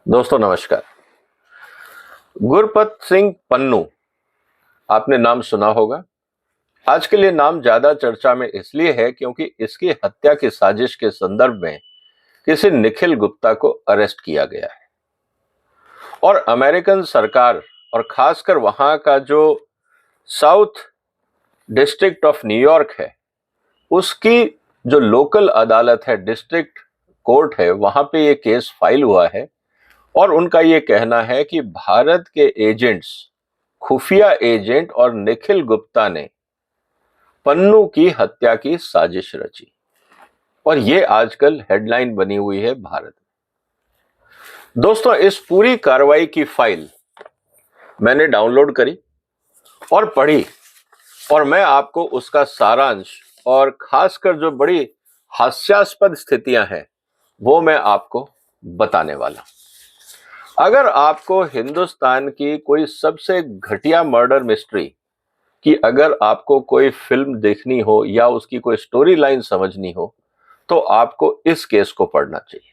दोस्तों नमस्कार। गुरपत सिंह पन्नू, आपने नाम सुना होगा। आज के लिए नाम ज्यादा चर्चा में इसलिए है क्योंकि इसकी हत्या की साजिश के संदर्भ में किसी निखिल गुप्ता को अरेस्ट किया गया है और अमेरिकन सरकार और खासकर वहां का जो साउथ डिस्ट्रिक्ट ऑफ न्यूयॉर्क है, उसकी जो लोकल अदालत है, डिस्ट्रिक्ट कोर्ट है, वहां पे ये केस फाइल हुआ है। और उनका ये कहना है कि भारत के एजेंट्स, खुफिया एजेंट और निखिल गुप्ता ने पन्नू की हत्या की साजिश रची और ये आजकल हेडलाइन बनी हुई है भारत में। दोस्तों, इस पूरी कार्रवाई की फाइल मैंने डाउनलोड करी और पढ़ी और मैं आपको उसका सारांश और खासकर जो बड़ी हास्यास्पद स्थितियां हैं वो मैं आपको बताने वाला। अगर आपको हिंदुस्तान की कोई सबसे घटिया मर्डर मिस्ट्री की अगर आपको कोई फिल्म देखनी हो या उसकी कोई स्टोरी लाइन समझनी हो तो आपको इस केस को पढ़ना चाहिए।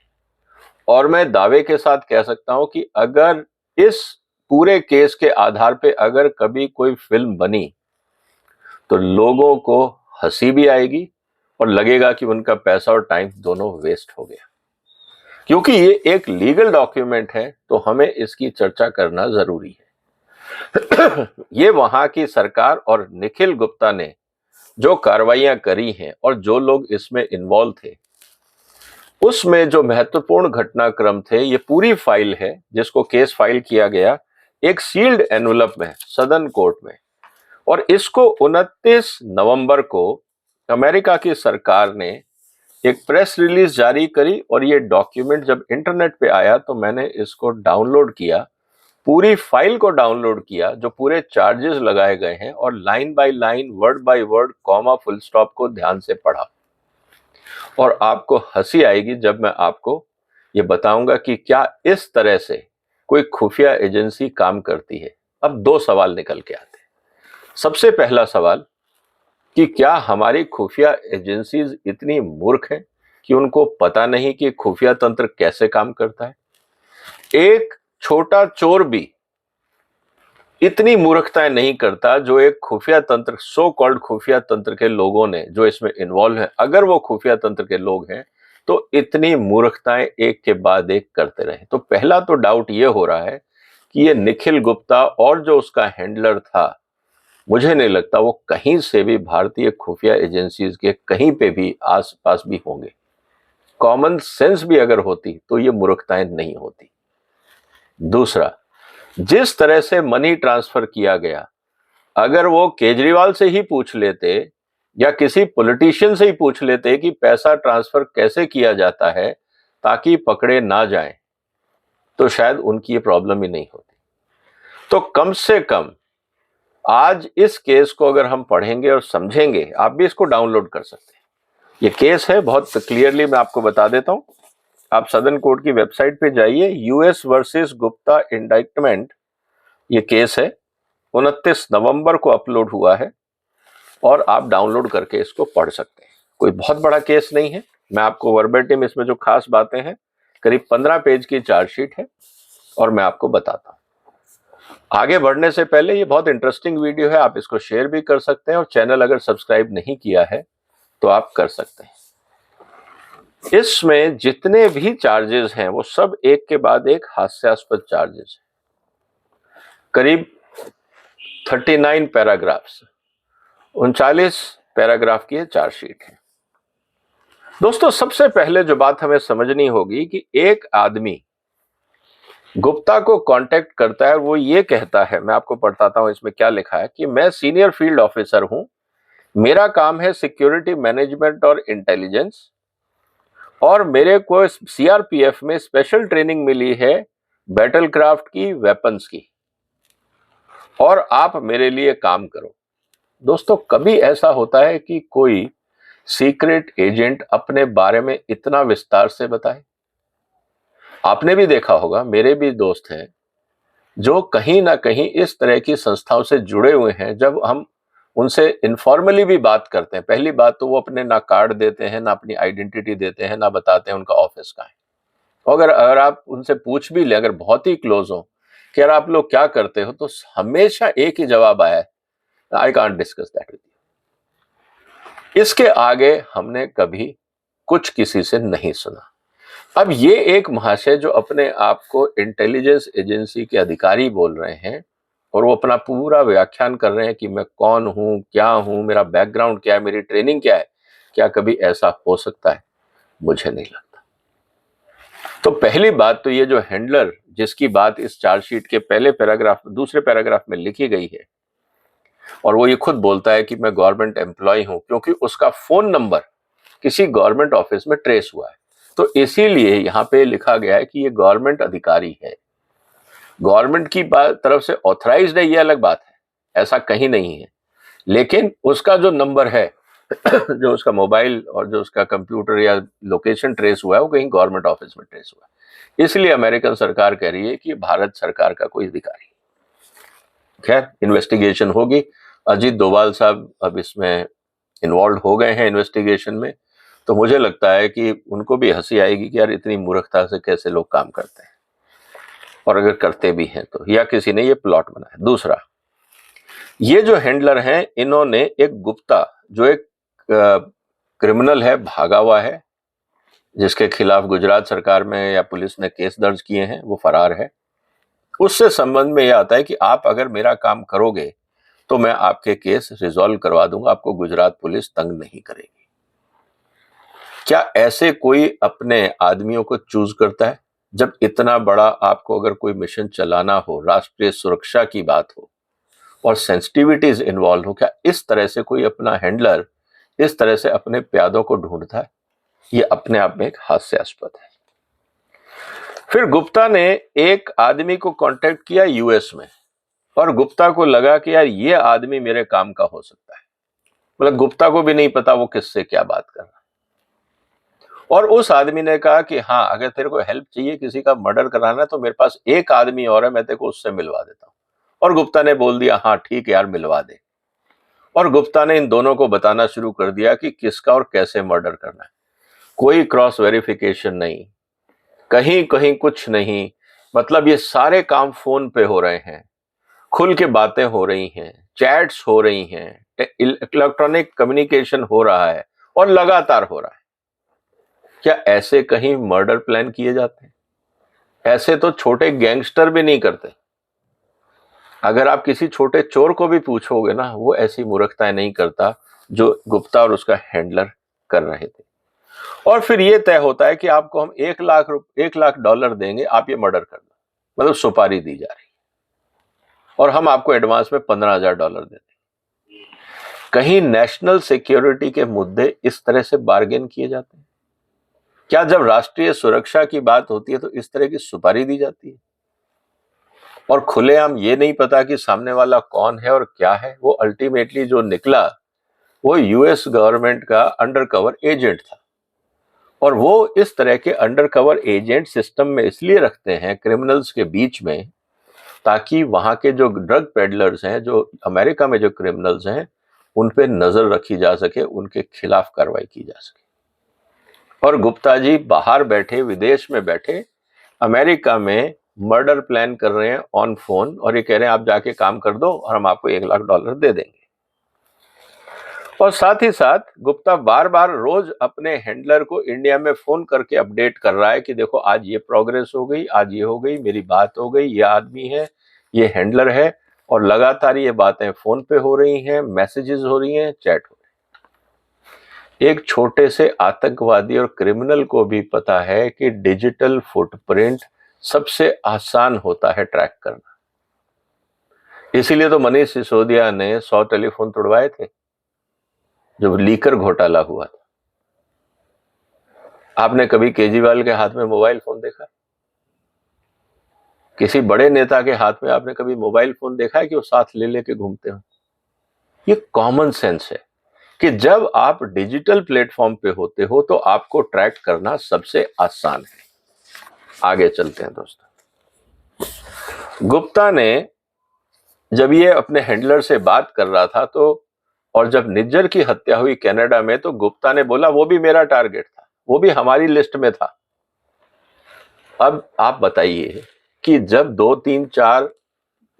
और मैं दावे के साथ कह सकता हूं कि अगर इस पूरे केस के आधार पे अगर कभी कोई फिल्म बनी तो लोगों को हंसी भी आएगी और लगेगा कि उनका पैसा और टाइम दोनों वेस्ट हो गया। क्योंकि ये एक लीगल डॉक्यूमेंट है तो हमें इसकी चर्चा करना जरूरी है। ये वहां की सरकार और निखिल गुप्ता ने जो कार्रवाइयां करी हैं और जो लोग इसमें इन्वॉल्व थे, उसमें जो महत्वपूर्ण घटनाक्रम थे, ये पूरी फाइल है जिसको केस फाइल किया गया एक सील्ड एनवलप में सदर्न कोर्ट में। और इसको 29 नवंबर को अमेरिका की सरकार ने एक प्रेस रिलीज जारी करी और ये डॉक्यूमेंट जब इंटरनेट पे आया तो मैंने इसको डाउनलोड किया, पूरी फाइल को डाउनलोड किया, जो पूरे चार्जेस लगाए गए हैं, और line by line, word by word, comma, full stop को ध्यान से पढ़ा। और आपको हंसी आएगी जब मैं आपको ये बताऊंगा कि क्या इस तरह से कोई खुफिया एजेंसी काम करती है। अब दो सवाल निकल के आते हैं। सबसे पहला सवाल कि क्या हमारी खुफिया एजेंसीज इतनी मूर्ख हैं कि उनको पता नहीं कि खुफिया तंत्र कैसे काम करता है। एक छोटा चोर भी इतनी मूर्खताएं नहीं करता जो एक खुफिया तंत्र, सो कॉल्ड खुफिया तंत्र के लोगों ने जो इसमें इन्वॉल्व है, अगर वो खुफिया तंत्र के लोग हैं तो इतनी मूर्खताएं एक के बाद एक करते रहे। तो पहला तो डाउट ये हो रहा है कि ये निखिल गुप्ता और जो उसका हैंडलर था, मुझे नहीं लगता वो कहीं से भी भारतीय खुफिया एजेंसीज के कहीं पे भी आसपास भी होंगे। कॉमन सेंस भी अगर होती तो ये मूर्खताएं नहीं होती। दूसरा, जिस तरह से मनी ट्रांसफर किया गया, अगर वो केजरीवाल से ही पूछ लेते या किसी पॉलिटिशियन से ही पूछ लेते कि पैसा ट्रांसफर कैसे किया जाता है ताकि पकड़े ना जाएं, तो शायद उनकी ये प्रॉब्लम ही नहीं होती। तो कम से कम आज इस केस को अगर हम पढ़ेंगे और समझेंगे, आप भी इसको डाउनलोड कर सकते हैं। ये केस है, बहुत क्लियरली मैं आपको बता देता हूं। आप सदर्न कोर्ट की वेबसाइट पे जाइए, यूएस वर्सेस गुप्ता इंडाइटमेंट, ये केस है, 29 नवंबर को अपलोड हुआ है और आप डाउनलोड करके इसको पढ़ सकते हैं। कोई बहुत बड़ा केस नहीं है। मैं आपको वर्बेटिम इसमें जो खास बातें हैं, करीब 15 पेज की चार्जशीट है और मैं आपको बताता हूं। आगे बढ़ने से पहले ये बहुत इंटरेस्टिंग वीडियो है, आप इसको शेयर भी कर सकते हैं और चैनल अगर सब्सक्राइब नहीं किया है तो आप कर सकते हैं। इसमें जितने भी चार्जेस हैं वो सब एक के बाद एक हास्यास्पद चार्जेस हैं। करीब 39 पैराग्राफ्स, 39 पैराग्राफ की चार्जशीट है। दोस्तों, सबसे पहले जो बात हमें समझनी होगी कि एक आदमी गुप्ता को कांटेक्ट करता है, वो ये कहता है, मैं आपको बताता हूं इसमें क्या लिखा है, कि मैं सीनियर फील्ड ऑफिसर हूं, मेरा काम है सिक्योरिटी मैनेजमेंट और इंटेलिजेंस, और मेरे को सीआरपीएफ में स्पेशल ट्रेनिंग मिली है बैटल क्राफ्ट की, वेपन्स की, और आप मेरे लिए काम करो। दोस्तों, कभी ऐसा होता है कि कोई सीक्रेट एजेंट अपने बारे में इतना विस्तार से बताए? आपने भी देखा होगा, मेरे भी दोस्त हैं जो कहीं ना कहीं इस तरह की संस्थाओं से जुड़े हुए हैं। जब हम उनसे इनफॉर्मली भी बात करते हैं, पहली बात तो वो अपने ना कार्ड देते हैं, ना अपनी आइडेंटिटी देते हैं, ना बताते हैं उनका ऑफिस कहाँ है। अगर अगर आप उनसे पूछ भी लें, अगर बहुत ही क्लोज हो कि यार आप लोग क्या करते हो, तो हमेशा एक ही जवाब आया है, I can't discuss that with you. इसके आगे हमने कभी कुछ किसी से नहीं सुना। अब ये एक महाशय जो अपने आप को इंटेलिजेंस एजेंसी के अधिकारी बोल रहे हैं और वो अपना पूरा व्याख्यान कर रहे हैं कि मैं कौन हूं, क्या हूं, मेरा बैकग्राउंड क्या है, मेरी ट्रेनिंग क्या है, क्या कभी ऐसा हो सकता है? मुझे नहीं लगता। तो पहली बात तो ये जो हैंडलर जिसकी बात इस चार्जशीट के पहले पैराग्राफ दूसरे पैराग्राफ में लिखी गई है, और वो ये खुद बोलता है कि मैं गवर्नमेंट एम्प्लॉय हूं, क्योंकि उसका फोन नंबर किसी गवर्नमेंट ऑफिस में ट्रेस हुआ है, तो इसीलिए यहां पे लिखा गया है कि ये गवर्नमेंट अधिकारी है। गवर्नमेंट की तरफ से ऑथराइज्ड है, ये अलग बात है, ऐसा कहीं नहीं है, लेकिन उसका जो नंबर है जो उसका मोबाइल और जो उसका कंप्यूटर या लोकेशन ट्रेस हुआ है, वो कहीं गवर्नमेंट ऑफिस में ट्रेस हुआ है। इसलिए अमेरिकन सरकार कह रही है कि भारत सरकार का कोई अधिकारी। खैर, इन्वेस्टिगेशन होगी। अजीत डोभाल साहब अब इसमें इन्वॉल्व हो गए हैं इन्वेस्टिगेशन में, तो मुझे लगता है कि उनको भी हंसी आएगी कि यार इतनी मूर्खता से कैसे लोग काम करते हैं, और अगर करते भी हैं तो, या किसी ने ये प्लॉट बनाया। दूसरा, ये जो हैंडलर हैं, इन्होंने एक गुप्ता, जो एक क्रिमिनल है, भागा हुआ है, जिसके खिलाफ गुजरात सरकार में या पुलिस ने केस दर्ज किए हैं, वो फरार है। उससे संबंध में यह आता है कि आप अगर मेरा काम करोगे तो मैं आपके केस रिजॉल्व करवा दूंगा, आपको गुजरात पुलिस तंग नहीं करेगी। क्या ऐसे कोई अपने आदमियों को चूज करता है? जब इतना बड़ा आपको अगर कोई मिशन चलाना हो, राष्ट्रीय सुरक्षा की बात हो और सेंसिटिविटीज इन्वॉल्व हो, क्या इस तरह से कोई अपना हैंडलर इस तरह से अपने प्यादों को ढूंढता है? ये अपने आप में एक हास्यास्पद है। फिर गुप्ता ने एक आदमी को कांटेक्ट किया यूएस में, और गुप्ता को लगा कि यार ये आदमी मेरे काम का हो सकता है। मतलब गुप्ता को भी नहीं पता वो किससे क्या बात कर रहा है। और उस आदमी ने कहा कि हाँ, अगर तेरे को हेल्प चाहिए, किसी का मर्डर कराना है, तो मेरे पास एक आदमी और है, मैं तेरे को उससे मिलवा देता हूं। और गुप्ता ने बोल दिया, हाँ ठीक है यार, मिलवा दे। और गुप्ता ने इन दोनों को बताना शुरू कर दिया कि किसका और कैसे मर्डर करना है। कोई क्रॉस वेरिफिकेशन नहीं, कहीं कहीं कुछ नहीं। मतलब ये सारे काम फोन पे हो रहे हैं, खुल के बातें हो रही हैं, चैट्स हो रही हैं, इलेक्ट्रॉनिक कम्युनिकेशन हो रहा है, और लगातार हो रहा है। क्या ऐसे कहीं मर्डर प्लान किए जाते हैं? ऐसे तो छोटे गैंगस्टर भी नहीं करते। अगर आप किसी छोटे चोर को भी पूछोगे ना, वो ऐसी मूर्खताएं नहीं करता जो गुप्ता और उसका हैंडलर कर रहे थे। और फिर ये तय होता है कि आपको हम $1 लाख देंगे, आप ये मर्डर कर दो। मतलब सुपारी दी जा रही है, और हम आपको एडवांस में $15,000 दे देंगे। कहीं नेशनल सिक्योरिटी के मुद्दे इस तरह से बार्गेन किए जाते हैं? क्या जब राष्ट्रीय सुरक्षा की बात होती है तो इस तरह की सुपारी दी जाती है? और खुलेआम ये नहीं पता कि सामने वाला कौन है और क्या है। वो अल्टीमेटली जो निकला, वो यूएस गवर्नमेंट का अंडरकवर एजेंट था। और वो इस तरह के अंडरकवर एजेंट सिस्टम में इसलिए रखते हैं क्रिमिनल्स के बीच में, ताकि वहां के जो ड्रग पेडलर्स हैं, जो अमेरिका में जो क्रिमिनल्स हैं, उन पे नजर रखी जा सके, उनके खिलाफ कार्रवाई की जा सके। और गुप्ता जी बाहर बैठे, विदेश में बैठे, अमेरिका में मर्डर प्लान कर रहे हैं ऑन फोन, और ये कह रहे हैं आप जाके काम कर दो और हम आपको $1 लाख दे देंगे। और साथ ही साथ गुप्ता बार बार रोज अपने हैंडलर को इंडिया में फोन करके अपडेट कर रहा है कि देखो आज ये प्रोग्रेस हो गई, आज ये हो गई, मेरी बात हो गई, ये आदमी है, ये हैंडलर है। और लगातार ये बातें फोन पे हो रही हैं, मैसेजेस हो रही हैं, चैट हो रही है। एक छोटे से आतंकवादी और क्रिमिनल को भी पता है कि डिजिटल फुटप्रिंट सबसे आसान होता है ट्रैक करना। इसीलिए तो मनीष सिसोदिया ने 100 टेलीफोन तोड़वाए थे जब लीकर घोटाला हुआ था। आपने कभी केजरीवाल के हाथ में मोबाइल फोन देखा? किसी बड़े नेता के हाथ में आपने कभी मोबाइल फोन देखा है कि वो साथ ले लेके घूमते हो? ये कॉमन सेंस है कि जब आप डिजिटल प्लेटफॉर्म पे होते हो तो आपको ट्रैक करना सबसे आसान है। आगे चलते हैं दोस्तों। गुप्ता ने जब ये अपने हैंडलर से बात कर रहा था, तो और जब निज्जर की हत्या हुई कनाडा में, तो गुप्ता ने बोला वो भी मेरा टारगेट था, वो भी हमारी लिस्ट में था। अब आप बताइए कि जब 2, 3, 4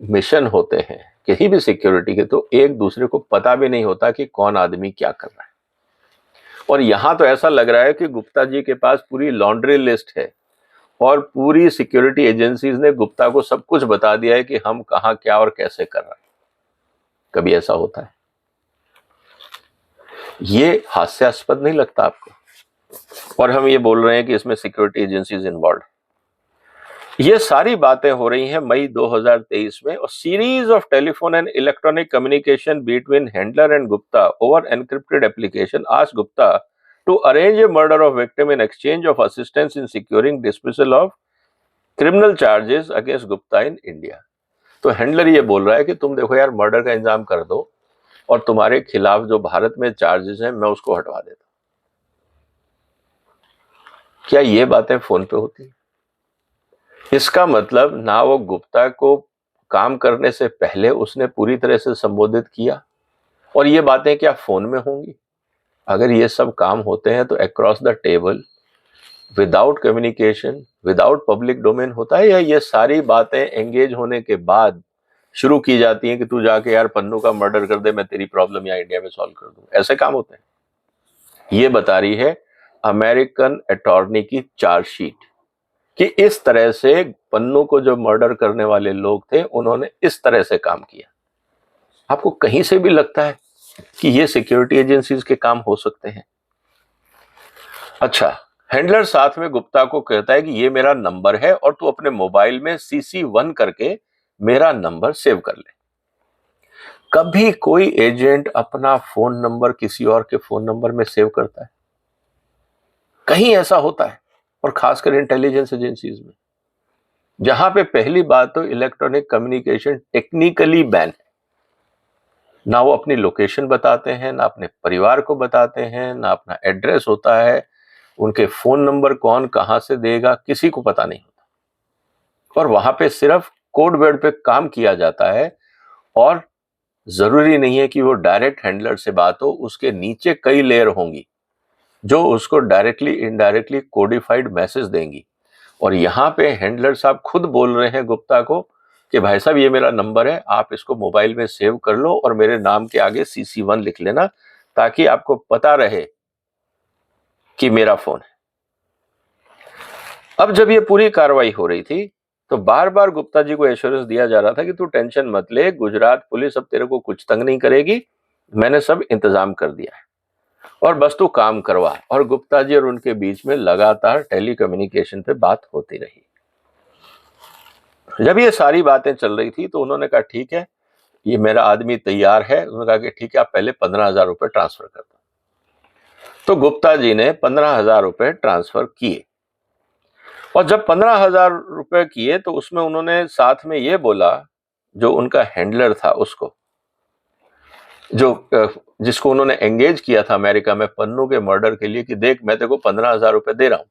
मिशन होते हैं किसी भी सिक्योरिटी के, तो एक दूसरे को पता भी नहीं होता कि कौन आदमी क्या कर रहा है। और यहां तो ऐसा लग रहा है कि गुप्ता जी के पास पूरी लॉन्ड्री लिस्ट है और पूरी सिक्योरिटी एजेंसीज ने गुप्ता को सब कुछ बता दिया है कि हम कहां क्या और कैसे कर रहे हैं। कभी ऐसा होता है? ये हास्यास्पद नहीं लगता आपको? और हम ये बोल रहे हैं कि इसमें सिक्योरिटी एजेंसीज इन्वॉल्व। ये सारी बातें हो रही हैं मई 2023 में, और series of telephone and electronic communication between handler and Gupta over encrypted application asked Gupta to arrange a murder of victim in exchange of assistance in securing dismissal of criminal charges against Gupta in India। तो handler ये बोल रहा है कि तुम देखो यार, murder का इंतजाम कर दो और तुम्हारे खिलाफ जो भारत में चार्जेस हैं मैं उसको हटवा देता। क्या ये बातें फोन पे होती? इसका मतलब ना वो गुप्ता को काम करने से पहले उसने पूरी तरह से संबोधित किया, और ये बातें क्या फोन में होंगी? अगर ये सब काम होते हैं तो across the table, without communication, without public domain होता है, या ये सारी बातें एंगेज होने के बाद शुरू की जाती हैं कि तू जाके यार पन्नू का मर्डर कर दे, मैं तेरी प्रॉब्लम यहाँ इंडिया में सॉल्व कर दूं? ऐसे काम होते हैं। ये बता रही है अमेरिकन अटॉर्नी की चार्जशीट कि इस तरह से पन्नू को जो मर्डर करने वाले लोग थे उन्होंने इस तरह से काम किया। आपको कहीं से भी लगता है कि ये सिक्योरिटी एजेंसीज के काम हो सकते हैं? अच्छा, हैंडलर साथ में गुप्ता को कहता है कि ये मेरा नंबर है और तू अपने मोबाइल में CC1 करके मेरा नंबर सेव कर ले। कभी कोई एजेंट अपना फोन नंबर किसी और के फोन नंबर में सेव करता है? कहीं ऐसा होता है? और खासकर इंटेलिजेंस एजेंसीज में, जहां पे पहली बात तो इलेक्ट्रॉनिक कम्युनिकेशन टेक्निकली बैन है। ना वो अपनी लोकेशन बताते हैं, ना अपने परिवार को बताते हैं, ना अपना एड्रेस होता है, उनके फोन नंबर कौन कहां से देगा किसी को पता नहीं होता। और वहां पे सिर्फ कोड वर्ड पे काम किया जाता है, और जरूरी नहीं है कि वो डायरेक्ट हैंडलर से बात हो, उसके नीचे कई लेयर होंगी जो उसको डायरेक्टली इनडायरेक्टली कोडिफाइड मैसेज देंगी। और यहाँ पे हैंडलर साहब खुद बोल रहे हैं गुप्ता को कि भाई साहब ये मेरा नंबर है, आप इसको मोबाइल में सेव कर लो और मेरे नाम के आगे CC1 लिख लेना, ताकि आपको पता रहे कि मेरा फोन है। अब जब ये पूरी कार्रवाई हो रही थी तो बार बार गुप्ता जी को एश्योरेंस दिया जा रहा था कि तू टेंशन मत ले, गुजरात पुलिस अब तेरे को कुछ तंग नहीं करेगी, मैंने सब इंतजाम कर दिया है और बस तू काम करवा। और गुप्ता जी और उनके बीच में लगातार टेली कम्युनिकेशन पे बात होती रही। जब ये सारी बातें चल रही थी तो उन्होंने कहा ठीक है, ये मेरा आदमी तैयार है। उन्होंने कहा कि ठीक है, आप पहले 15,000 रुपए ट्रांसफर कर दो। तो गुप्ता जी ने 15,000 रुपए ट्रांसफर किए, और जब 15,000 रुपए किए तो उसमें उन्होंने साथ में ये बोला, जो उनका हैंडलर था उसको, जिसको उन्होंने एंगेज किया था अमेरिका में पन्नू के मर्डर के लिए, कि देख मैं तेरे को 15,000 रुपए दे रहा हूं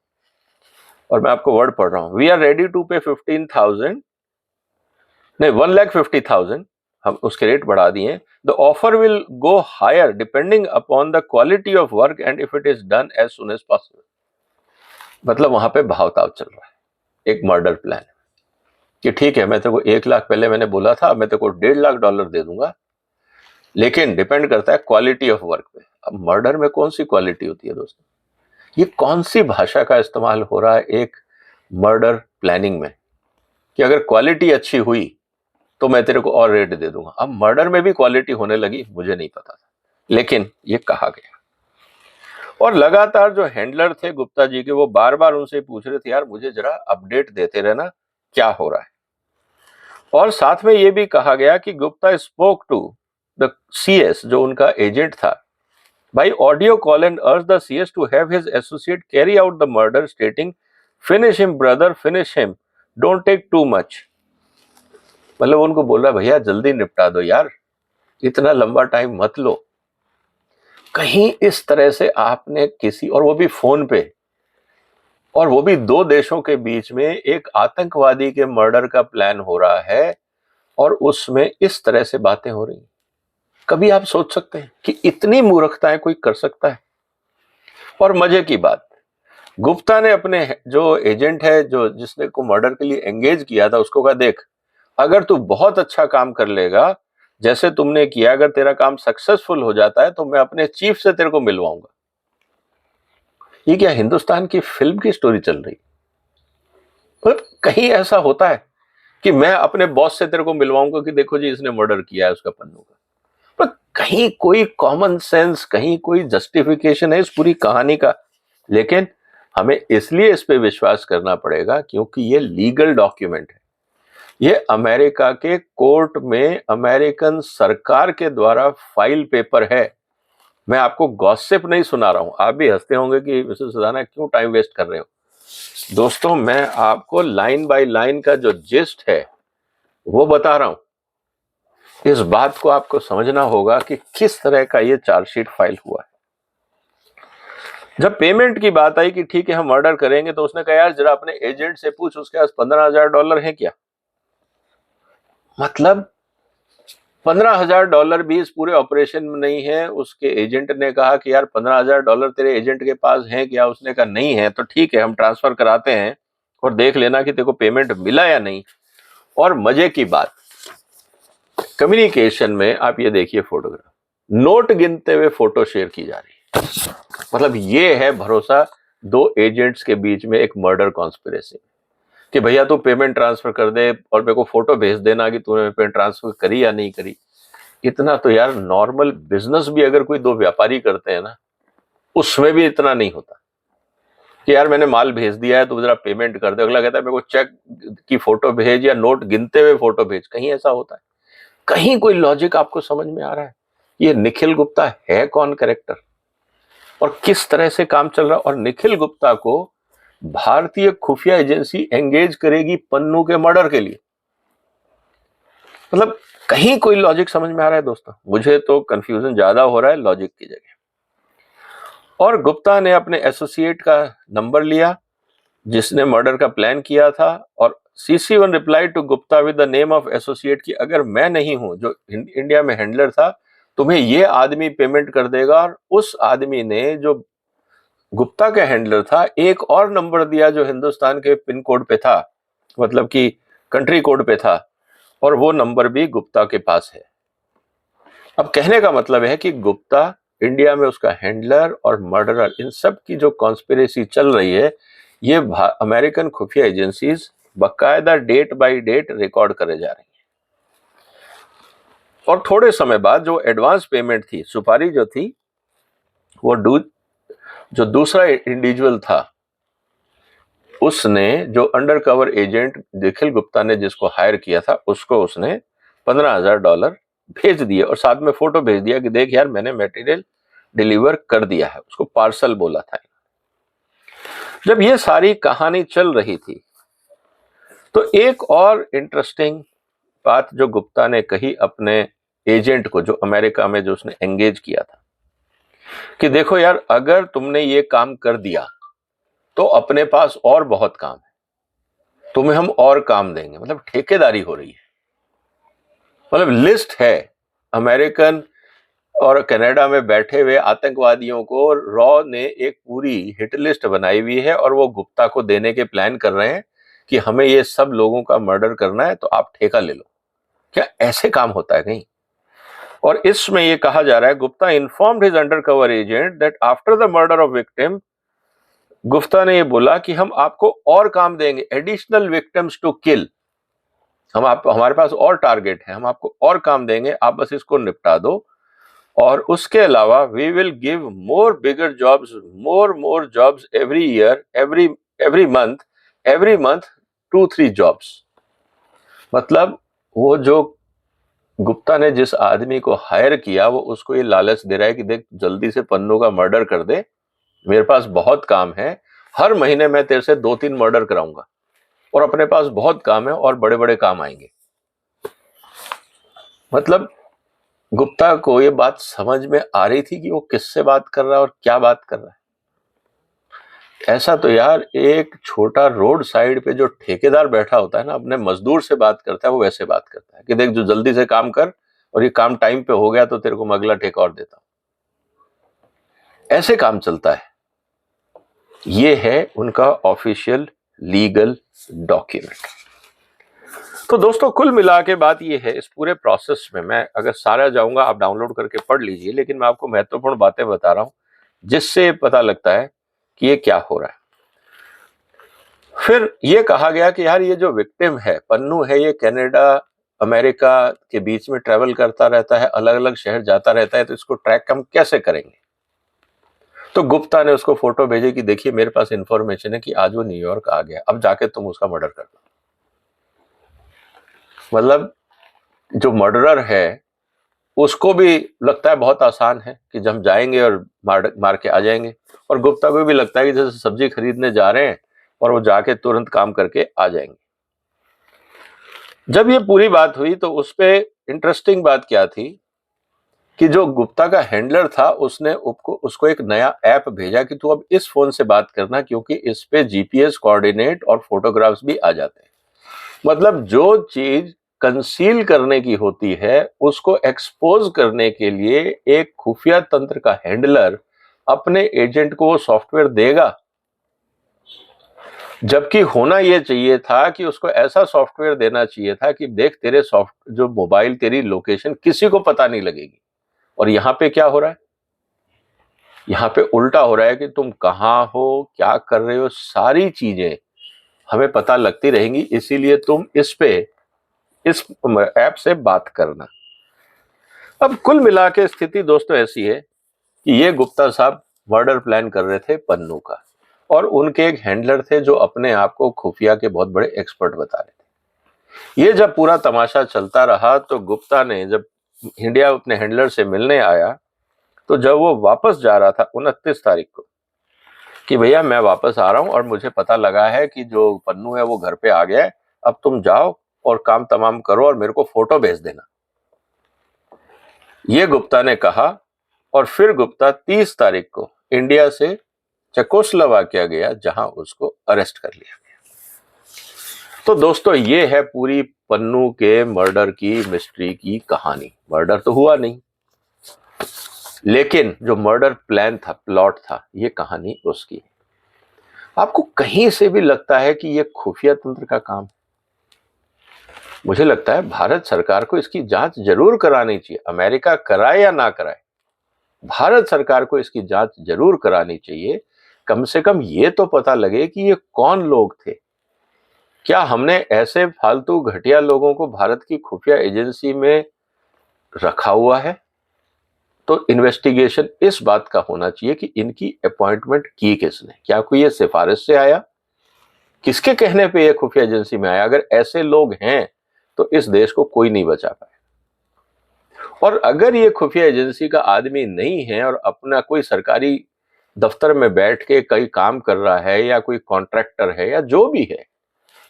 और मैं आपको वर्ड पढ़ रहा हूं, वी आर रेडी टू पे 15,000, नहीं 1,50,000, हम उसके रेट बढ़ा दिए। The offer will go higher depending upon the quality of work and if it is done as soon as possible. मतलब वहां पे भावताव चल रहा है, एक मर्डर प्लान, कि ठीक है मैं तेरे को 1 लाख पहले मैंने बोला था, मैं तेरे को $1.5 लाख दे दूंगा, लेकिन डिपेंड करता है क्वालिटी ऑफ वर्क पे। अब मर्डर में कौन सी क्वालिटी होती है दोस्तों? ये कौन सी भाषा का इस्तेमाल हो रहा है एक मर्डर प्लानिंग में, कि अगर क्वालिटी अच्छी हुई तो मैं तेरे को और रेट दे दूंगा। अब मर्डर में भी क्वालिटी होने लगी, मुझे नहीं पता था, लेकिन ये कहा गया। और लगातार जो हैंडलर थे गुप्ता जी के, वो बार बार उनसे पूछ रहे थे यार मुझे जरा अपडेट देते रहना क्या हो रहा है। और साथ में ये भी कहा गया कि Gupta spoke to the CS, जो उनका एजेंट था, by audio call and urged the CS to have his associate carry out the murder, stating, "Finish him, brother, finish him. Don't take too much." मतलब उनको बोल रहा भैया जल्दी निपटा दो यार, इतना लंबा टाइम मत लो। कहीं इस तरह से आपने किसी, और वो भी फोन पे, और वो भी 2 देशों के बीच में एक आतंकवादी के मर्डर का प्लान हो रहा है, और उसमें इस तरह से बातें हो रही हैं। कभी आप सोच सकते हैं कि इतनी मूर्खताएं कोई कर सकता है? और मजे की बात, गुप्ता ने अपने जो एजेंट है, जो जिसने को मर्डर के लिए एंगेज किया था, उसको कहा, देख अगर तू बहुत अच्छा काम कर लेगा जैसे तुमने किया, अगर तेरा काम सक्सेसफुल हो जाता है तो मैं अपने चीफ से तेरे को मिलवाऊंगा। ये क्या हिंदुस्तान की फिल्म की स्टोरी चल रही? पर कहीं ऐसा होता है कि मैं अपने बॉस से तेरे को मिलवाऊंगा कि देखो जी इसने मर्डर किया है उसका पन्नू का? पर कहीं कोई कॉमन सेंस, कहीं कोई जस्टिफिकेशन है इस पूरी कहानी का? लेकिन हमें इसलिए इस पे विश्वास करना पड़ेगा क्योंकि ये लीगल डॉक्यूमेंट है। ये अमेरिका के कोर्ट में अमेरिकन सरकार के द्वारा फाइल पेपर है। मैं आपको गॉसिप नहीं सुना रहा हूं। आप भी हंसते होंगे कि मिस्टर सदाना क्यों टाइम वेस्ट कर रहे हो। दोस्तों, मैं आपको लाइन बाय लाइन का जो जिस्ट है वो बता रहा हूं। इस बात को आपको समझना होगा कि किस तरह का ये चार्जशीट फाइल हुआ है। जब पेमेंट की बात आई कि ठीक है हम मर्डर करेंगे, तो उसने कहा यार जरा अपने एजेंट से पूछ उसके पास $15,000 है क्या। मतलब $15,000 भी इस पूरे ऑपरेशन में नहीं है। उसके एजेंट ने कहा कि यार $15,000 तेरे एजेंट के पास है क्या? उसने कहा नहीं है। तो ठीक है हम ट्रांसफर कराते हैं और देख लेना कि तेरे को पेमेंट मिला या नहीं। और मजे की बात, कम्युनिकेशन में आप ये देखिए फोटोग्राफ, नोट गिनते हुए फोटो शेयर की जा रही है। मतलब ये है भरोसा दो एजेंट्स के बीच में एक मर्डर कॉन्स्पिरेसी कि भैया तू पेमेंट ट्रांसफर कर दे और मेरे को फोटो भेज देना कि तूने पेमेंट ट्रांसफर करी या नहीं करी। इतना तो यार नॉर्मल बिजनेस भी अगर कोई दो व्यापारी करते हैं ना, उसमें भी इतना नहीं होता कि यार मैंने माल भेज दिया है तो जरा पेमेंट कर दे। अगला कहता है मेरे को चेक की फोटो भेज या नोट गिनते हुए फोटो भेज। कहीं ऐसा होता है? कहीं कोई लॉजिक आपको समझ में आ रहा है? ये निखिल गुप्ता है कौन कैरेक्टर और किस तरह से काम चल रहा है? और निखिल गुप्ता को भारतीय खुफिया एजेंसी एंगेज करेगी पन्नू के मर्डर के लिए। मतलब कहीं कोई लॉजिक समझ में आ रहा है दोस्तों? मुझे तो कंफ्यूजन ज्यादा हो रहा है लॉजिक की जगह। और गुप्ता ने अपने एसोसिएट का नंबर लिया जिसने मर्डर का प्लान किया था, और CC1 reply to Gupta with the name of associate कि अगर मैं नहीं हूं जो इंडिया में हैंडलर था, तुम्हें ये आदमी पेमेंट कर देगा। और उस आदमी ने, जो गुप्ता का हैंडलर था, एक और नंबर दिया जो हिंदुस्तान के पिन कोड पे था, मतलब कि कंट्री कोड पे था, और वो नंबर भी गुप्ता के पास है। अब कहने का मतलब है कि गुप्ता इंडिया में उसका हैंडलर और मर्डरर, इन सब की जो कॉन्स्पिरेसी चल रही है, ये अमेरिकन खुफिया एजेंसीज बकायदा डेट बाय डेट रिकॉर्ड करे जा रही है। और थोड़े समय बाद जो एडवांस पेमेंट थी, सुपारी जो थी, वो जो दूसरा इंडिविजुअल था, उसने, जो under cover agent Nikhil Gupta ने जिसको हायर किया था, उसको उसने $15,000 भेज दिए और साथ में फोटो भेज दिया कि देख यार मैंने मटेरियल डिलीवर कर दिया है। उसको पार्सल बोला था। जब ये सारी कहानी चल रही थी तो एक और इंटरेस्टिंग बात जो गुप्ता ने कही अपने एजेंट को, जो अमेरिका में जो उसने एंगेज किया था, कि देखो यार अगर तुमने ये काम कर दिया तो अपने पास और बहुत काम है, तुम्हें हम और काम देंगे। मतलब ठेकेदारी हो रही है। मतलब लिस्ट है, अमेरिकन और कनाडा में बैठे हुए आतंकवादियों को रॉ ने एक पूरी हिट लिस्ट बनाई हुई है और वो गुप्ता को देने के प्लान कर रहे हैं कि हमें ये सब लोगों का मर्डर करना है तो आप ठेका ले लो। क्या ऐसे काम होता है कहीं? और इसमें ये कहा जा रहा है, Gupta informed his undercover agent that after the murder of victim, Gupta ने ये बोला कि हम आपको और काम देंगे, एडिशनल विक्टिम्स टू किल। हमारे पास और टारगेट है, हम आपको और काम देंगे, आप बस इसको निपटा दो। और उसके अलावा we will give more bigger jobs, more jobs every year, every month 2-3 jobs. मतलब वो जो गुप्ता ने जिस आदमी को हायर किया, वो उसको ये लालच दे रहा है कि देख जल्दी से पन्नू का मर्डर कर दे, मेरे पास बहुत काम है, हर महीने मैं तेरे से 2-3 मर्डर कराऊंगा और अपने पास बहुत काम है और बड़े बड़े काम आएंगे। मतलब गुप्ता को ये बात समझ में आ रही थी कि वो किससे बात कर रहा है और क्या बात कर रहा है। ऐसा तो यार एक छोटा रोड साइड पे जो ठेकेदार बैठा होता है ना, अपने मजदूर से बात करता है, वो वैसे बात करता है कि देख जो जल्दी से काम कर और ये काम टाइम पे हो गया तो तेरे को मैं अगला ठेका और देता हूं। ऐसे काम चलता है। ये है उनका ऑफिशियल लीगल डॉक्यूमेंट। तो दोस्तों कुल मिला के बात ये है, इस पूरे प्रोसेस में मैं अगर सारा जाऊंगा, आप डाउनलोड करके पढ़ लीजिए, लेकिन मैं आपको महत्वपूर्ण बातें बता रहा हूं जिससे पता लगता है कि ये क्या हो रहा है। फिर ये कहा गया कि यार ये जो विक्टिम है, पन्नू है, ये कनाडा अमेरिका के बीच में ट्रेवल करता रहता है, अलग अलग शहर जाता रहता है, तो इसको ट्रैक हम कैसे करेंगे। तो गुप्ता ने उसको फोटो भेजे कि देखिए मेरे पास इंफॉर्मेशन है कि आज वो न्यूयॉर्क आ गया, अब जाके तुम उसका मर्डर कर दो। मतलब जो मर्डरर है उसको भी लगता है बहुत आसान है कि जब हम जाएंगे और मार के आ जाएंगे, और गुप्ता को भी लगता है कि जैसे सब्जी खरीदने जा रहे हैं और वो जाके तुरंत काम करके आ जाएंगे। जब ये पूरी बात हुई तो उस पे इंटरेस्टिंग बात क्या थी कि जो गुप्ता का हैंडलर था उसने उसको एक नया ऐप भेजा कि तू अब इस फोन से बात करना, क्योंकि इस पे जीपीएस कोऑर्डिनेट और फोटोग्राफ्स भी आ जाते हैं। मतलब जो चीज कंसील करने की होती है उसको एक्सपोज करने के लिए एक खुफिया तंत्र का हैंडलर अपने एजेंट को वो सॉफ्टवेयर देगा, जबकि होना यह चाहिए था कि उसको ऐसा सॉफ्टवेयर देना चाहिए था कि देख तेरे जो मोबाइल, तेरी लोकेशन किसी को पता नहीं लगेगी। और यहां पे क्या हो रहा है, यहां पे उल्टा हो रहा है कि तुम कहां हो, क्या कर रहे हो, सारी चीजें हमें पता लगती रहेंगी, इसीलिए तुम इस ऐप से बात करना। अब कुल मिला के स्थिति दोस्तों ऐसी है कि ये गुप्ता साहब मर्डर प्लान कर रहे थे पन्नू का, और उनके एक हैंडलर थे जो अपने आप को खुफिया के बहुत बड़े एक्सपर्ट बता रहे थे। ये जब पूरा तमाशा चलता रहा तो गुप्ता ने जब इंडिया अपने हैंडलर से मिलने आया, तो जब वो वापस जा रहा था 29 तारीख को कि भैया मैं वापस आ रहा हूं और मुझे पता लगा है कि जो पन्नू है वो घर पे आ गया है, अब तुम जाओ और काम तमाम करो और मेरे को फोटो भेज देना, ये गुप्ता ने कहा। और फिर गुप्ता 30 तारीख को इंडिया से चेकोस्लोवाकिया गया, जहां उसको अरेस्ट कर लिया गया। तो दोस्तों ये है पूरी पन्नू के मर्डर की मिस्ट्री की कहानी। मर्डर तो हुआ नहीं, लेकिन जो मर्डर प्लान था, प्लॉट था, ये कहानी उसकी है। आपको कहीं से भी लगता है कि ये खुफिया तंत्र का काम? मुझे लगता है भारत सरकार को इसकी जांच जरूर करानी चाहिए। अमेरिका कराए या ना कराए, भारत सरकार को इसकी जांच जरूर करानी चाहिए। कम से कम ये तो पता लगे कि ये कौन लोग थे। क्या हमने ऐसे फालतू घटिया लोगों को भारत की खुफिया एजेंसी में रखा हुआ है? तो इन्वेस्टिगेशन इस बात का होना चाहिए कि इनकी अपॉइंटमेंट की किसने, क्या कोई ये सिफारिश से आया, किसके कहने पे ये खुफिया एजेंसी में आया? अगर ऐसे लोग हैं तो इस देश को कोई नहीं बचा पाए। और अगर ये खुफिया एजेंसी का आदमी नहीं है और अपना कोई सरकारी दफ्तर में बैठ के कई काम कर रहा है, या कोई कॉन्ट्रैक्टर है, या जो भी है,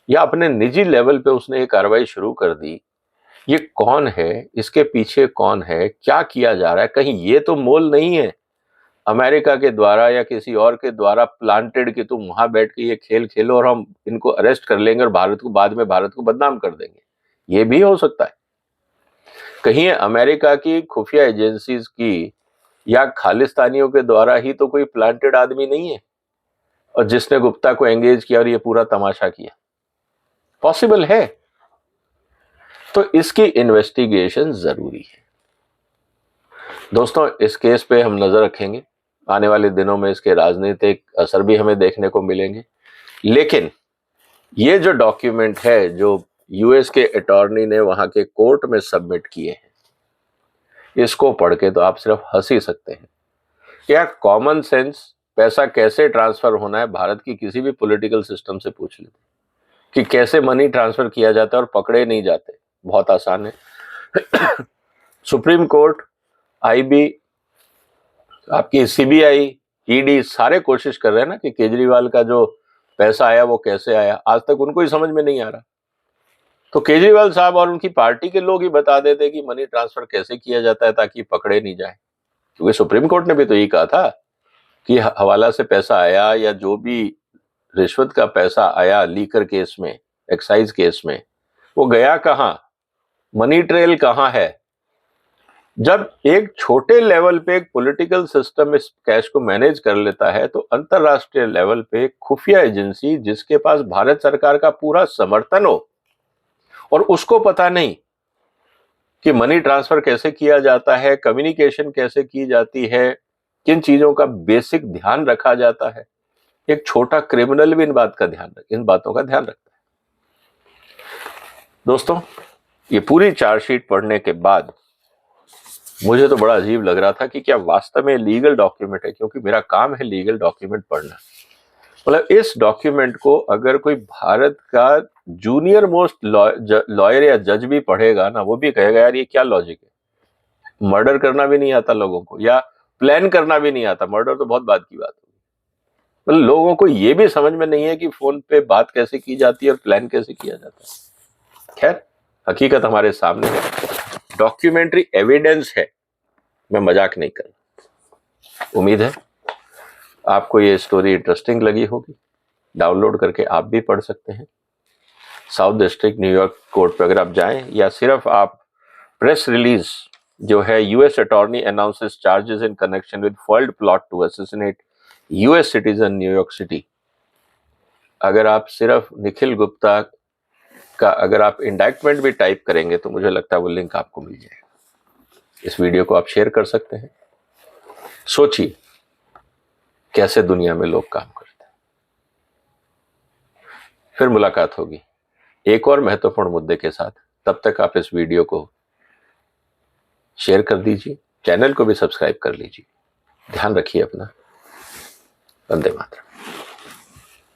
या अपने निजी लेवल पे उसने ये कार्रवाई शुरू कर दी, ये कौन है, इसके पीछे कौन है, क्या किया जा रहा है? कहीं ये तो मोल नहीं है अमेरिका के द्वारा या किसी और के द्वारा प्लांटेड कि तुम वहां बैठ के ये खेल खेलो और हम इनको अरेस्ट कर लेंगे और भारत को बाद में भारत को बदनाम कर देंगे? ये भी हो सकता है। कहीं अमेरिका की खुफिया एजेंसीज की या खालिस्तानियों के द्वारा ही तो कोई प्लांटेड आदमी नहीं है और जिसने गुप्ता को एंगेज किया और ये पूरा तमाशा किया? पॉसिबल है। तो इसकी इन्वेस्टिगेशन जरूरी है दोस्तों। इस केस पे हम नजर रखेंगे, आने वाले दिनों में इसके राजनीतिक असर भी हमें देखने को मिलेंगे। लेकिन ये जो डॉक्यूमेंट है जो यूएस के अटॉर्नी ने वहां के कोर्ट में सबमिट किए हैं, इसको पढ़ के तो आप सिर्फ हंस ही सकते हैं। क्या कॉमन सेंस, पैसा कैसे ट्रांसफर होना है, भारत की किसी भी पॉलिटिकल सिस्टम से पूछ लेते कि कैसे मनी ट्रांसफर किया जाता है और पकड़े नहीं जाते, बहुत आसान है। सुप्रीम कोर्ट, आईबी, आपकी सीबीआई, ईडी सारे कोशिश कर रहे हैं ना कि केजरीवाल का जो पैसा आया वो कैसे आया, आज तक उनको ही समझ में नहीं आ रहा। तो केजरीवाल साहब और उनकी पार्टी के लोग ही बता देते कि मनी ट्रांसफर कैसे किया जाता है ताकि पकड़े नहीं जाए, क्योंकि सुप्रीम कोर्ट ने भी तो यही कहा था कि हवाला से पैसा आया या जो भी रिश्वत का पैसा आया लीकर केस में, एक्साइज केस में, वो गया कहां, मनी ट्रेल कहां है, जब एक छोटे लेवल पे एक पॉलिटिकल सिस्टम इस कैश को मैनेज कर लेता है, तो अंतरराष्ट्रीय लेवल पे एक खुफिया एजेंसी जिसके पास भारत सरकार का पूरा समर्थन हो और उसको पता नहीं कि मनी ट्रांसफर कैसे किया जाता है, कम्युनिकेशन कैसे की जाती है, किन चीजों का बेसिक ध्यान रखा जाता है, एक छोटा क्रिमिनल भी इन बातों का ध्यान रखता है। दोस्तों, ये पूरी चार्जशीट पढ़ने के बाद मुझे तो बड़ा अजीब लग रहा था कि क्या वास्तव में लीगल डॉक्यूमेंट है, क्योंकि मेरा काम है लीगल डॉक्यूमेंट पढ़ना। मतलब इस डॉक्यूमेंट को अगर कोई भारत का जूनियर मोस्ट लॉयर या जज भी पढ़ेगा ना, वो भी कहेगा यार ये क्या लॉजिक है, मर्डर करना भी नहीं आता लोगों को, या प्लान करना भी नहीं आता, मर्डर तो बहुत बाद की बात होगी। मतलब लोगों को ये भी समझ में नहीं है कि फोन पे बात कैसे की जाती है और प्लान कैसे किया जाता है। खैर, हकीकत हमारे सामने है, डॉक्यूमेंट्री एविडेंस है, मैं मजाक नहीं कर रहा। उम्मीद है आपको ये स्टोरी इंटरेस्टिंग लगी होगी। डाउनलोड करके आप भी पढ़ सकते हैं। साउथ डिस्ट्रिक्ट न्यूयॉर्क कोर्ट पे अगर आप जाएं, या सिर्फ आप प्रेस रिलीज जो है US attorney announces charges in connection with foiled plot to assassinate US citizen New York city, अगर आप सिर्फ निखिल गुप्ता का अगर आप इंडाइटमेंट भी टाइप करेंगे तो मुझे लगता है वो लिंक आपको मिल जाएगा। इस वीडियो को आप शेयर कर सकते हैं। सोचिए कैसे दुनिया में लोग काम करते हैं। फिर मुलाकात होगी एक और महत्वपूर्ण मुद्दे के साथ। तब तक आप इस वीडियो को शेयर कर दीजिए, चैनल को भी सब्सक्राइब कर लीजिए। ध्यान रखिए अपना। वंदे मातरम।